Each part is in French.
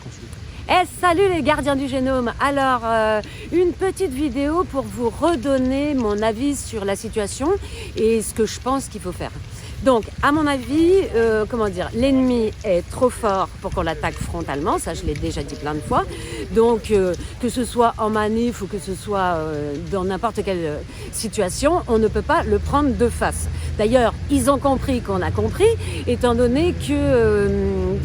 consulte. Salut les gardiens du génome. Alors, une petite vidéo pour vous redonner mon avis sur la situation et ce que je pense qu'il faut faire. Donc, à mon avis, l'ennemi est trop fort pour qu'on l'attaque frontalement, ça je l'ai déjà dit plein de fois. Donc, que ce soit en manif ou que ce soit dans n'importe quelle situation, on ne peut pas le prendre de face. D'ailleurs, ils ont compris qu'on a compris, étant donné que,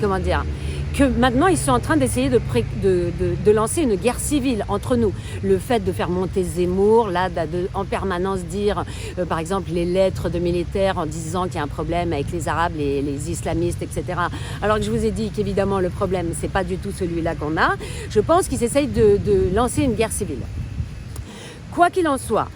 que maintenant ils sont en train d'essayer de lancer une guerre civile entre nous. Le fait de faire monter Zemmour, là, en permanence dire, par exemple, les lettres de militaires en disant qu'il y a un problème avec les Arabes, les islamistes, etc. Alors que je vous ai dit qu'évidemment le problème, c'est pas du tout celui-là qu'on a. Je pense qu'ils essayent de lancer une guerre civile. Quoi qu'il en soit,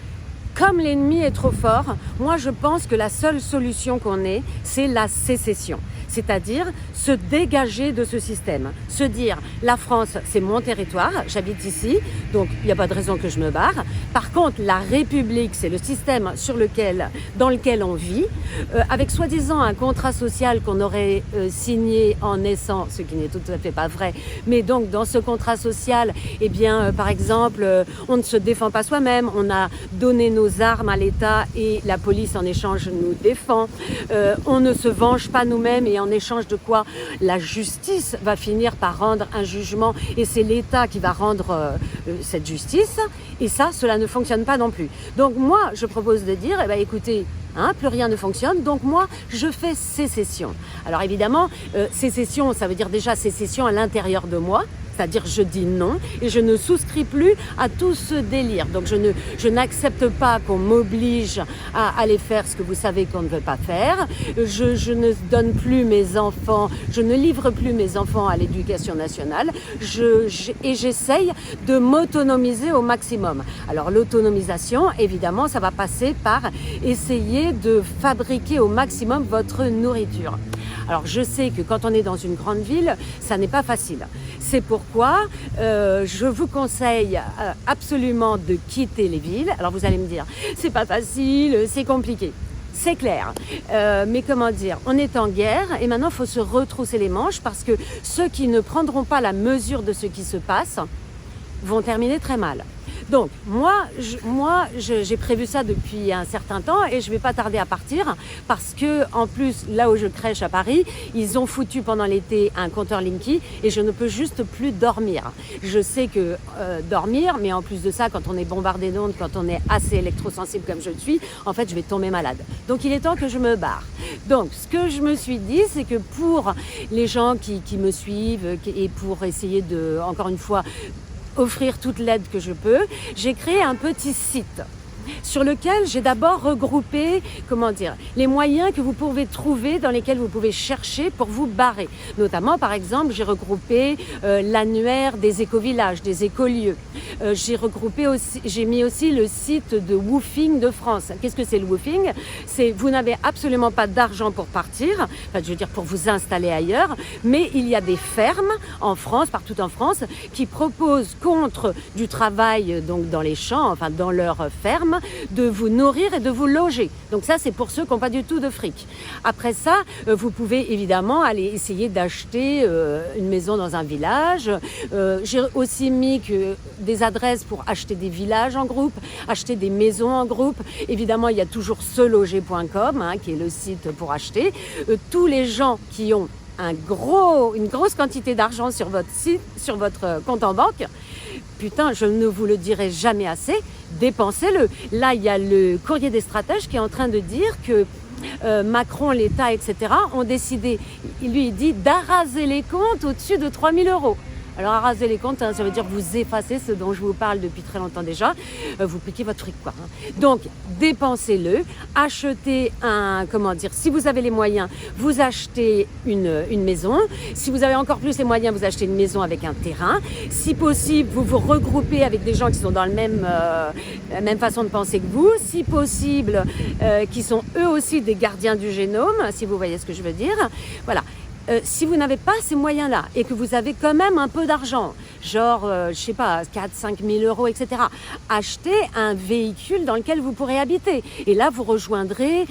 comme l'ennemi est trop fort, moi je pense que la seule solution qu'on ait, c'est la sécession. C'est-à-dire se dégager de ce système, se dire la France c'est mon territoire, j'habite ici, donc il n'y a pas de raison que je me barre. Par contre la République c'est le système dans lequel on vit, avec soi-disant un contrat social qu'on aurait signé en naissant, ce qui n'est tout à fait pas vrai, mais donc dans ce contrat social, eh bien par exemple on ne se défend pas soi-même, on a donné nos armes à l'État et la police en échange nous défend, on ne se venge pas nous-mêmes et en échange de quoi la justice va finir par rendre un jugement et c'est l'État qui va rendre cette justice et ça, cela ne fonctionne pas non plus. Donc moi, je propose de dire, écoutez, plus rien ne fonctionne, donc moi, je fais sécession. Alors évidemment, sécession, ça veut dire déjà sécession à l'intérieur de moi, c'est-à-dire je dis non et je ne souscris plus à tout ce délire. Donc je n'accepte pas qu'on m'oblige à aller faire ce que vous savez qu'on ne veut pas faire. Je ne donne plus mes enfants, je ne livre plus mes enfants à l'éducation nationale et j'essaye de m'autonomiser au maximum. Alors l'autonomisation, évidemment, ça va passer par essayer de fabriquer au maximum votre nourriture. Alors je sais que quand on est dans une grande ville, ça n'est pas facile. C'est pourquoi je vous conseille absolument de quitter les villes. Alors vous allez me dire, c'est pas facile, c'est compliqué. C'est clair, mais on est en guerre et maintenant il faut se retrousser les manches parce que ceux qui ne prendront pas la mesure de ce qui se passe vont terminer très mal. Donc moi j'ai prévu ça depuis un certain temps et je vais pas tarder à partir parce que en plus là où je crèche à Paris, ils ont foutu pendant l'été un compteur Linky et je ne peux juste plus dormir. Je sais que dormir, mais en plus de ça, quand on est bombardé d'ondes, quand on est assez électrosensible comme je le suis, en fait je vais tomber malade. Donc il est temps que je me barre. Donc ce que je me suis dit, c'est que pour les gens qui me suivent et pour essayer de, encore une fois, offrir toute l'aide que je peux, j'ai créé un petit site sur lequel j'ai d'abord regroupé, les moyens que vous pouvez trouver, dans lesquels vous pouvez chercher pour vous barrer. Notamment, par exemple, j'ai regroupé l'annuaire des écovillages, des écolieux. J'ai mis aussi le site de Woofing de France. Qu'est-ce que c'est le Woofing? C'est vous n'avez absolument pas d'argent pour partir, pour vous installer ailleurs, mais il y a des fermes en France, partout en France, qui proposent contre du travail donc dans les champs, dans leurs fermes, de vous nourrir et de vous loger. Donc ça, c'est pour ceux qui n'ont pas du tout de fric. Après ça, vous pouvez évidemment aller essayer d'acheter une maison dans un village. J'ai aussi mis des adresses pour acheter des villages en groupe, acheter des maisons en groupe. Évidemment, il y a toujours seloger.com, qui est le site pour acheter. Tous les gens qui ont une grosse quantité d'argent sur votre site, sur votre compte en banque, putain, je ne vous le dirai jamais assez, dépensez-le. Là, il y a le Courrier des stratèges qui est en train de dire que Macron, l'État, etc. ont décidé, lui il dit, d'araser les comptes au-dessus de 3 000 €. Alors, araser les comptes, ça veut dire vous effacer ce dont je vous parle depuis très longtemps déjà. Vous piquez votre fric, quoi. Donc, dépensez-le. Achetez si vous avez les moyens, vous achetez une maison. Si vous avez encore plus les moyens, vous achetez une maison avec un terrain. Si possible, vous vous regroupez avec des gens qui sont dans la même façon de penser que vous. Si possible, qui sont eux aussi des gardiens du génome, si vous voyez ce que je veux dire. Voilà. Si vous n'avez pas ces moyens-là et que vous avez quand même un peu d'argent, genre, je sais pas, 4-5 000 euros, etc. Achetez un véhicule dans lequel vous pourrez habiter. Et là, vous rejoindrez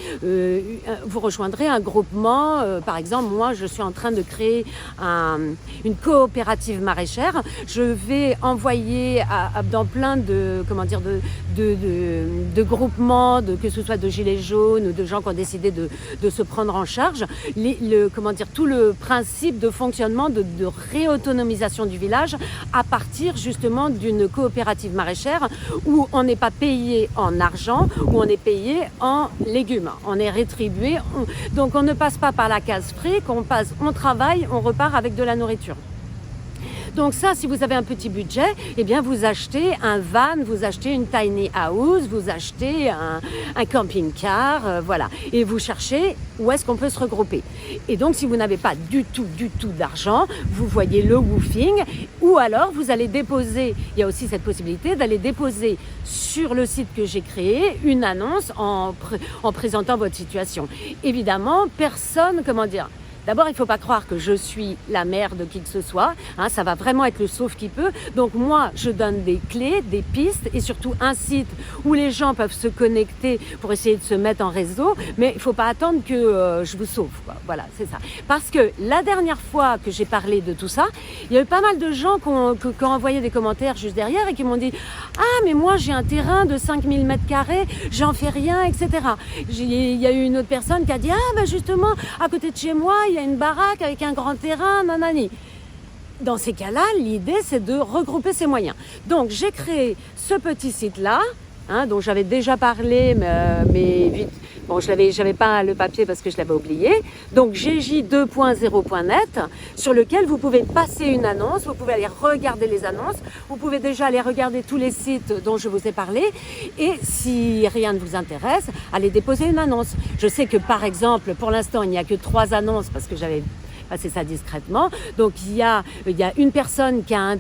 un groupement. Par exemple, moi, je suis en train de créer une coopérative maraîchère. Je vais envoyer dans plein de, de groupements, que ce soit de gilets jaunes ou de gens qui ont décidé de se prendre en charge, tout le principe de fonctionnement de réautonomisation du village à partir justement d'une coopérative maraîchère où on n'est pas payé en argent, où on est payé en légumes. On est rétribué, donc on ne passe pas par la case fric, on travaille, on repart avec de la nourriture. Donc ça, si vous avez un petit budget, eh bien vous achetez un van, vous achetez une tiny house, vous achetez un camping-car, voilà. Et vous cherchez où est-ce qu'on peut se regrouper. Et donc si vous n'avez pas du tout d'argent, vous voyez le woofing, ou alors vous allez déposer, il y a aussi cette possibilité d'aller déposer sur le site que j'ai créé une annonce en présentant votre situation. Évidemment, personne, d'abord, il ne faut pas croire que je suis la mère de qui que ce soit. Ça va vraiment être le sauve qui peut. Donc moi, je donne des clés, des pistes et surtout un site où les gens peuvent se connecter pour essayer de se mettre en réseau. Mais il ne faut pas attendre que je vous sauve, quoi. Voilà, c'est ça. Parce que la dernière fois que j'ai parlé de tout ça, il y a eu pas mal de gens qui ont envoyé des commentaires juste derrière et qui m'ont dit « Ah, mais moi, j'ai un terrain de 5000 m², j'en fais rien, etc. » Il y a eu une autre personne qui a dit « Ah, ben justement, à côté de chez moi, il y a une baraque avec un grand terrain, nanani. » Dans ces cas-là, l'idée, c'est de regrouper ses moyens. Donc, j'ai créé ce petit site-là, dont j'avais déjà parlé, mais vite. Bon, j'avais pas le papier parce que je l'avais oublié. Donc, gj2.0.net, sur lequel vous pouvez passer une annonce, vous pouvez aller regarder les annonces, vous pouvez déjà aller regarder tous les sites dont je vous ai parlé. Et si rien ne vous intéresse, allez déposer une annonce. Je sais que, par exemple, pour l'instant, il n'y a que 3 annonces parce que j'avais passer ça discrètement. Donc il y a une personne qui a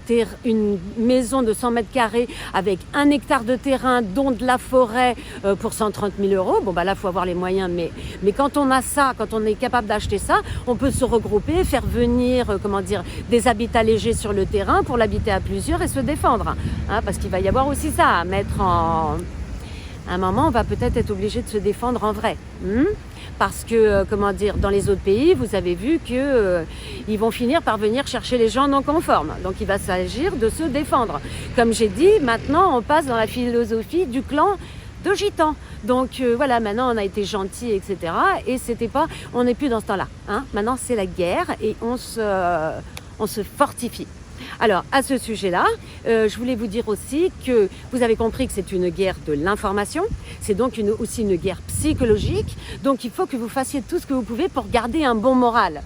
une maison de 100 m² avec 1 hectare de terrain, dont de la forêt pour 130 000 euros. Bon bah là, il faut avoir les moyens, mais quand on a ça, quand on est capable d'acheter ça, on peut se regrouper, faire venir des habitats légers sur le terrain pour l'habiter à plusieurs et se défendre. Parce qu'il va y avoir aussi ça à mettre en... À un moment, on va peut-être être obligé de se défendre en vrai. Parce que, dans les autres pays, vous avez vu qu'ils vont finir par venir chercher les gens non conformes. Donc, il va s'agir de se défendre. Comme j'ai dit, maintenant, on passe dans la philosophie du clan de gitans. Donc, voilà, maintenant, on a été gentils, etc. Et on n'est plus dans ce temps-là. Maintenant, c'est la guerre et on se fortifie. Alors, à ce sujet-là, je voulais vous dire aussi que vous avez compris que c'est une guerre de l'information, c'est donc aussi une guerre psychologique, donc il faut que vous fassiez tout ce que vous pouvez pour garder un bon moral.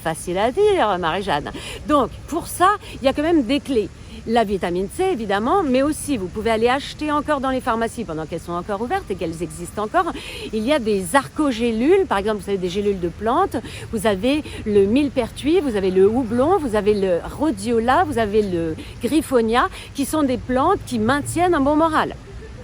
Facile à dire, Marie-Jeanne. Donc, pour ça, il y a quand même des clés. La vitamine C, évidemment, mais aussi, vous pouvez aller acheter encore dans les pharmacies pendant qu'elles sont encore ouvertes et qu'elles existent encore. Il y a des arcogélules, par exemple, vous savez, des gélules de plantes. Vous avez le millepertuis, vous avez le houblon, vous avez le rhodiola, vous avez le griffonia, qui sont des plantes qui maintiennent un bon moral.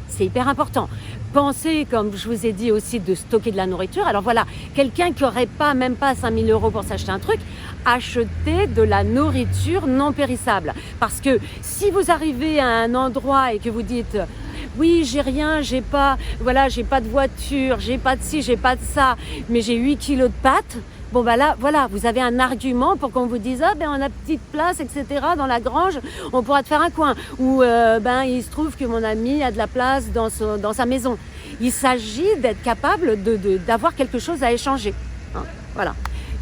C'est hyper important. Pensez, comme je vous ai dit aussi, de stocker de la nourriture. Alors voilà, quelqu'un qui n'aurait même pas 5 000 euros pour s'acheter un truc, achetez de la nourriture non périssable. Parce que si vous arrivez à un endroit et que vous dites « Oui, j'ai rien, j'ai pas de voiture, j'ai pas de ci, j'ai pas de ça, mais j'ai 8 kilos de pâtes », bon bah là, voilà, vous avez un argument pour qu'on vous dise « Ah ben on a petite place, etc. dans la grange, on pourra te faire un coin. » Ou il se trouve que mon ami a de la place dans sa maison. Il s'agit d'être capable d'avoir quelque chose à échanger. Voilà.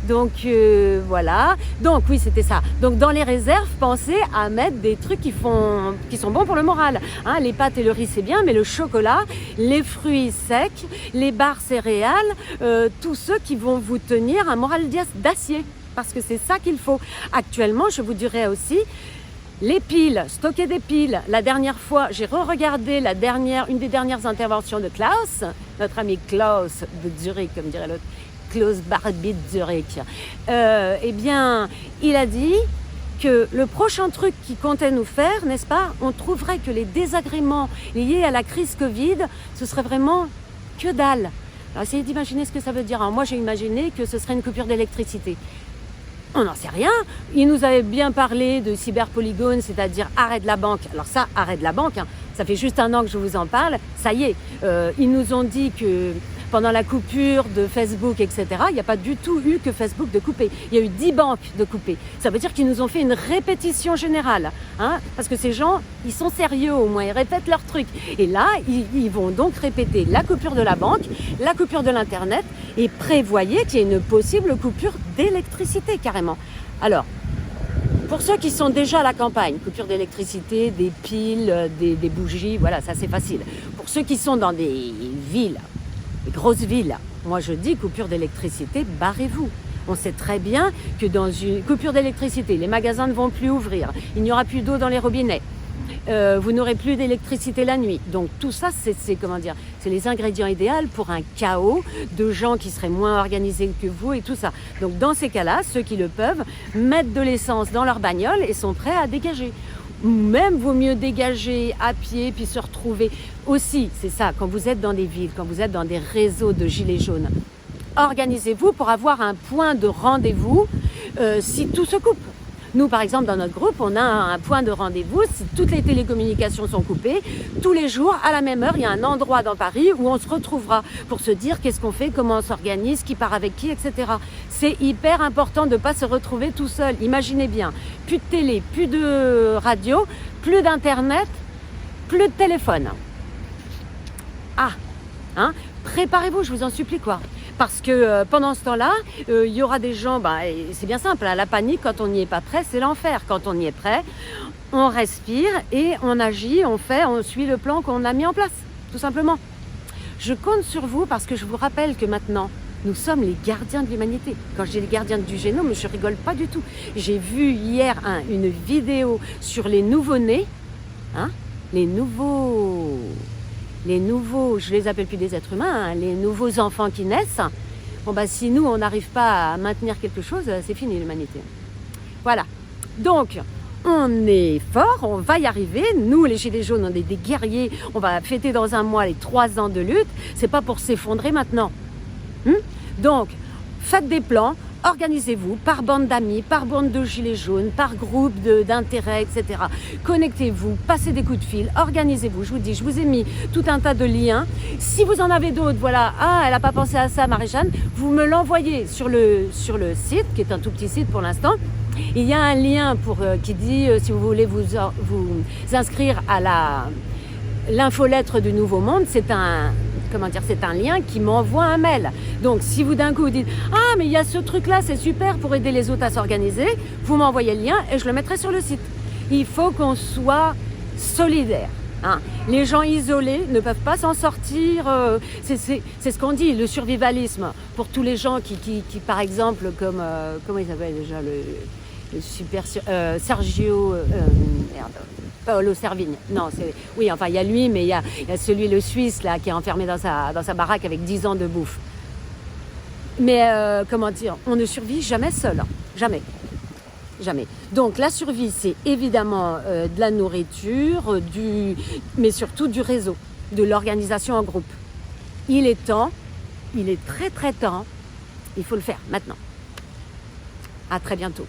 Donc voilà. Donc oui, c'était ça. Donc dans les réserves, pensez à mettre des trucs qui sont bons pour le moral. Les pâtes et le riz, c'est bien, mais le chocolat, les fruits secs, les barres céréales, tous ceux qui vont vous tenir un moral d'acier. Parce que c'est ça qu'il faut. Actuellement, je vous dirais aussi, les piles, stocker des piles. La dernière fois, j'ai re-regardé une des dernières interventions de Klaus, notre ami Klaus de Zurich, comme dirait l'autre. Klaus Barbie de Zurich. Il a dit que le prochain truc qu'il comptait nous faire, n'est-ce pas, on trouverait que les désagréments liés à la crise Covid, ce serait vraiment que dalle. Alors essayez d'imaginer ce que ça veut dire. Alors, moi, j'ai imaginé que ce serait une coupure d'électricité. On n'en sait rien. Ils nous avaient bien parlé de cyberpolygone, c'est-à-dire arrêt de la banque. Alors ça, arrêt de la banque, hein, ça fait juste 1 an que je vous en parle. Ça y est, ils nous ont dit que pendant la coupure de Facebook, etc., il n'y a pas du tout eu que Facebook de couper. Il y a eu 10 banques de couper. Ça veut dire qu'ils nous ont fait une répétition générale. Hein, parce que ces gens, ils sont sérieux au moins, ils répètent leurs trucs. Et là, ils vont donc répéter la coupure de la banque, la coupure de l'Internet et prévoyez qu'il y ait une possible coupure d'électricité carrément. Alors, pour ceux qui sont déjà à la campagne, coupure d'électricité, des piles, des bougies, voilà, ça c'est facile. Pour ceux qui sont dans des villes, des grosses villes, moi je dis coupure d'électricité, barrez-vous. On sait très bien que dans une coupure d'électricité, les magasins ne vont plus ouvrir, il n'y aura plus d'eau dans les robinets, vous n'aurez plus d'électricité la nuit. Donc tout ça, c'est comment dire, c'est les ingrédients idéaux pour un chaos de gens qui seraient moins organisés que vous et tout ça. Donc dans ces cas-là, ceux qui le peuvent mettent de l'essence dans leur bagnole et sont prêts à dégager. Même vaut mieux dégager à pied puis se retrouver aussi, c'est ça, quand vous êtes dans des villes, quand vous êtes dans des réseaux de gilets jaunes, organisez-vous pour avoir un point de rendez-vous si tout se coupe. Nous, par exemple, dans notre groupe, on a un point de rendez-vous. Si toutes les télécommunications sont coupées, tous les jours, à la même heure, il y a un endroit dans Paris où on se retrouvera pour se dire qu'est-ce qu'on fait, comment on s'organise, qui part avec qui, etc. C'est hyper important de ne pas se retrouver tout seul. Imaginez bien, plus de télé, plus de radio, plus d'internet, plus de téléphone. Ah, hein, préparez-vous, je vous en supplie, quoi. Parce que pendant ce temps-là, il y aura des gens, c'est bien simple, hein, la panique, quand on n'y est pas prêt, c'est l'enfer. Quand on y est prêt, on respire et on agit, on suit le plan qu'on a mis en place, tout simplement. Je compte sur vous parce que je vous rappelle que maintenant, nous sommes les gardiens de l'humanité. Quand je dis les gardiens du génome, je rigole pas du tout. J'ai vu hier une vidéo sur les nouveau-nés, hein, les nouveaux, je les appelle plus des êtres humains, hein, les nouveaux enfants qui naissent. Bon si nous on n'arrive pas à maintenir quelque chose, c'est fini l'humanité. Voilà. Donc on est fort, on va y arriver. Nous les gilets jaunes, on est des guerriers. On va fêter dans 1 mois les 3 ans de lutte. C'est pas pour s'effondrer maintenant. Donc faites des plans. Organisez-vous par bande d'amis, par bande de gilets jaunes, par groupe d'intérêt, etc. Connectez-vous, passez des coups de fil, organisez-vous. Je vous dis, je vous ai mis tout un tas de liens. Si vous en avez d'autres, voilà, elle n'a pas pensé à ça, Marie-Jeanne, vous me l'envoyez sur le site, qui est un tout petit site pour l'instant. Il y a un lien qui dit, si vous voulez vous inscrire à l'infolettre du Nouveau Monde, c'est un lien qui m'envoie un mail. Donc, si vous d'un coup vous dites « Ah, mais il y a ce truc-là, c'est super pour aider les autres à s'organiser », vous m'envoyez le lien et je le mettrai sur le site. Il faut qu'on soit solidaires. Hein. Les gens isolés ne peuvent pas s'en sortir. C'est ce qu'on dit, le survivalisme. Pour tous les gens qui par exemple, comme comment il s'appelle déjà, le super Sergio... Paolo Servigne. Non, oui, enfin il y a lui, mais il y a celui, le Suisse là, qui est enfermé dans sa baraque avec 10 ans de bouffe. Mais comment dire, on ne survit jamais seul, hein. Jamais. Donc la survie, c'est évidemment de la nourriture, mais surtout du réseau, de l'organisation en groupe. Il est très très temps, il faut le faire maintenant. À très bientôt.